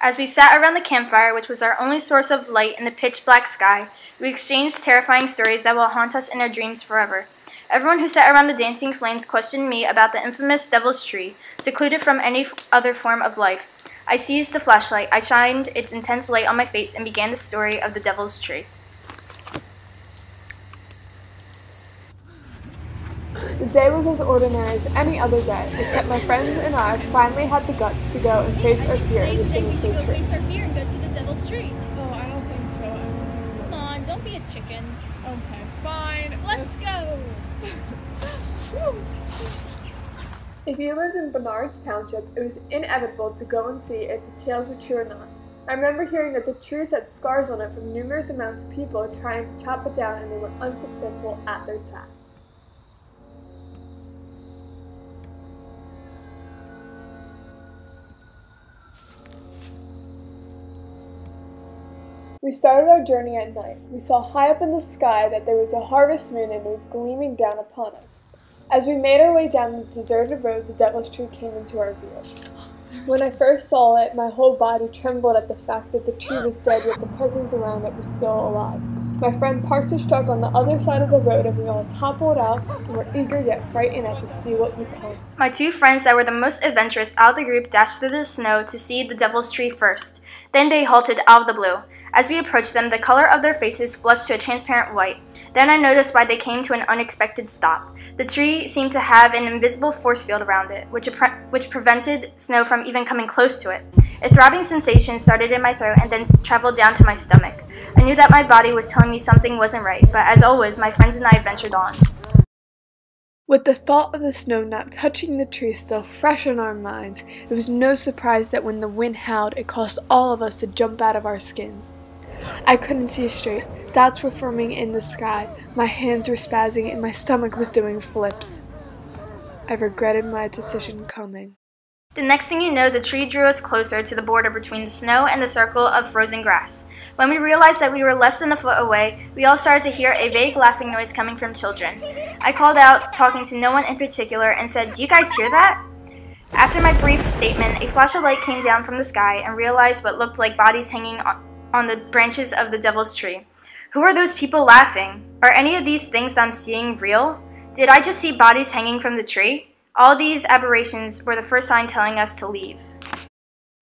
As we sat around the campfire, which was our only source of light in the pitch-black sky, we exchanged terrifying stories that will haunt us in our dreams forever. Everyone who sat around the dancing flames questioned me about the infamous Devil's Tree, secluded from any other form of life. I seized the flashlight, I shined its intense light on my face, and began the story of the Devil's Tree. The day was as ordinary as any other day, except my friends and I finally had the guts to go and face our fear of the sinister tree. Face our fear and go to the Devil's Tree. Oh, I don't think so. Come on, don't be a chicken. Okay, fine. Let's go! If you lived in Bernards Township, it was inevitable to go and see if the tales were true or not. I remember hearing that the trees had scars on it from numerous amounts of people trying to chop it down, and they were unsuccessful at their task. We started our journey at night. We saw high up in the sky that there was a harvest moon and it was gleaming down upon us. As we made our way down the deserted road, the Devil's Tree came into our view. When I first saw it, my whole body trembled at the fact that the tree was dead, yet the presence around it was still alive. My friend parked his truck on the other side of the road, and we all toppled out and were eager yet frightened as to see what would come. My two friends that were the most adventurous out of the group dashed through the snow to see the Devil's Tree first. Then they halted out of the blue. As we approached them, the color of their faces flushed to a transparent white. Then I noticed why they came to an unexpected stop. The tree seemed to have an invisible force field around it, which prevented snow from even coming close to it. A throbbing sensation started in my throat and then traveled down to my stomach. I knew that my body was telling me something wasn't right, but as always, my friends and I ventured on. With the thought of the snow not touching the tree still fresh in our minds, it was no surprise that when the wind howled, it caused all of us to jump out of our skins. I couldn't see straight. Dots were forming in the sky. My hands were spazzing and my stomach was doing flips. I regretted my decision coming. The next thing you know, the tree drew us closer to the border between the snow and the circle of frozen grass. When we realized that we were less than a foot away, we all started to hear a vague laughing noise coming from children. I called out, talking to no one in particular, and said, "Do you guys hear that?" After my brief statement, a flash of light came down from the sky and realized what looked like bodies hanging on the branches of the Devil's Tree. Who are those people laughing? Are any of these things that I'm seeing real? Did I just see bodies hanging from the tree? All these aberrations were the first sign telling us to leave.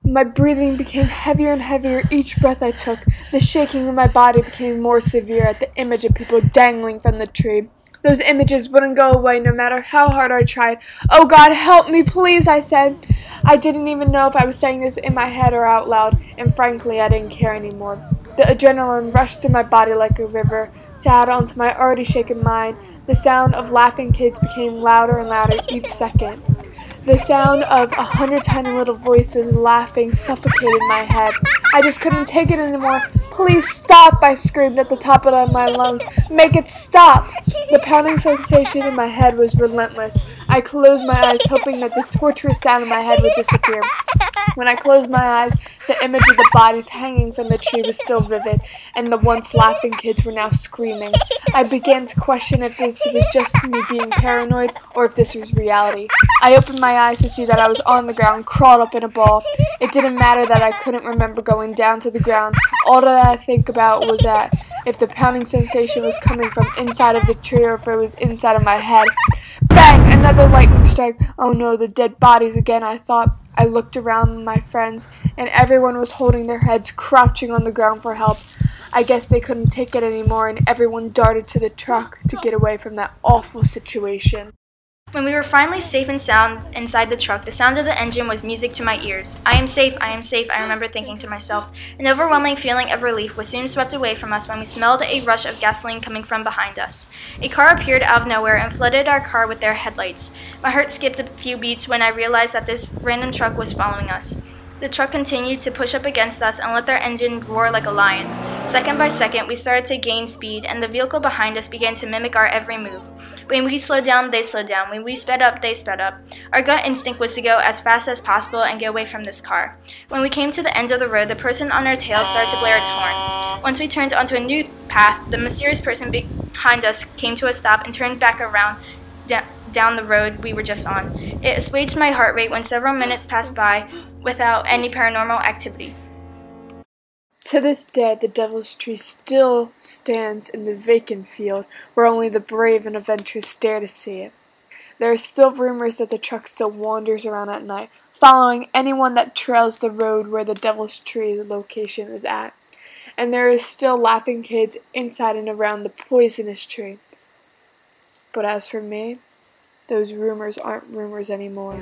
My breathing became heavier and heavier each breath I took. The shaking of my body became more severe at the image of people dangling from the tree. Those images wouldn't go away no matter how hard I tried. "Oh God, help me, please," I said. I didn't even know if I was saying this in my head or out loud, and frankly, I didn't care anymore. The adrenaline rushed through my body like a river. To add on to my already shaken mind, the sound of laughing kids became louder and louder each second. The sound of 100 tiny little voices laughing suffocated my head. I just couldn't take it anymore. "Please stop," I screamed at the top of my lungs. "Make it stop!" The pounding sensation in my head was relentless. I closed my eyes, hoping that the torturous sound in my head would disappear. When I closed my eyes, the image of the bodies hanging from the tree was still vivid, and the once laughing kids were now screaming. I began to question if this was just me being paranoid or if this was reality. I opened my eyes to see that I was on the ground, crawled up in a ball. It didn't matter that I couldn't remember going down to the ground. All that I think about was that if the pounding sensation was coming from inside of the tree or if it was inside of my head. Bang! Another lightning strike. Oh no, the dead bodies again, I thought. I looked around my friends, and everyone was holding their heads, crouching on the ground for help. I guess they couldn't take it anymore, and everyone darted to the truck to get away from that awful situation. When we were finally safe and sound inside the truck, the sound of the engine was music to my ears. I am safe, I remember thinking to myself. An overwhelming feeling of relief was soon swept away from us when we smelled a rush of gasoline coming from behind us. A car appeared out of nowhere and flooded our car with their headlights. My heart skipped a few beats when I realized that this random truck was following us. The truck continued to push up against us and let their engine roar like a lion. Second by second, we started to gain speed, and the vehicle behind us began to mimic our every move. When we slowed down, they slowed down. When we sped up, they sped up. Our gut instinct was to go as fast as possible and get away from this car. When we came to the end of the road, the person on our tail started to blare its horn. Once we turned onto a new path, the mysterious person behind us came to a stop and turned back around down the road we were just on. It assuaged my heart rate when several minutes passed by without any paranormal activity. To this day, the Devil's Tree still stands in the vacant field where only the brave and adventurous dare to see it. There are still rumors that the truck still wanders around at night, following anyone that trails the road where the Devil's Tree location is at. And there is still laughing kids inside and around the poisonous tree. But as for me, those rumors aren't rumors anymore.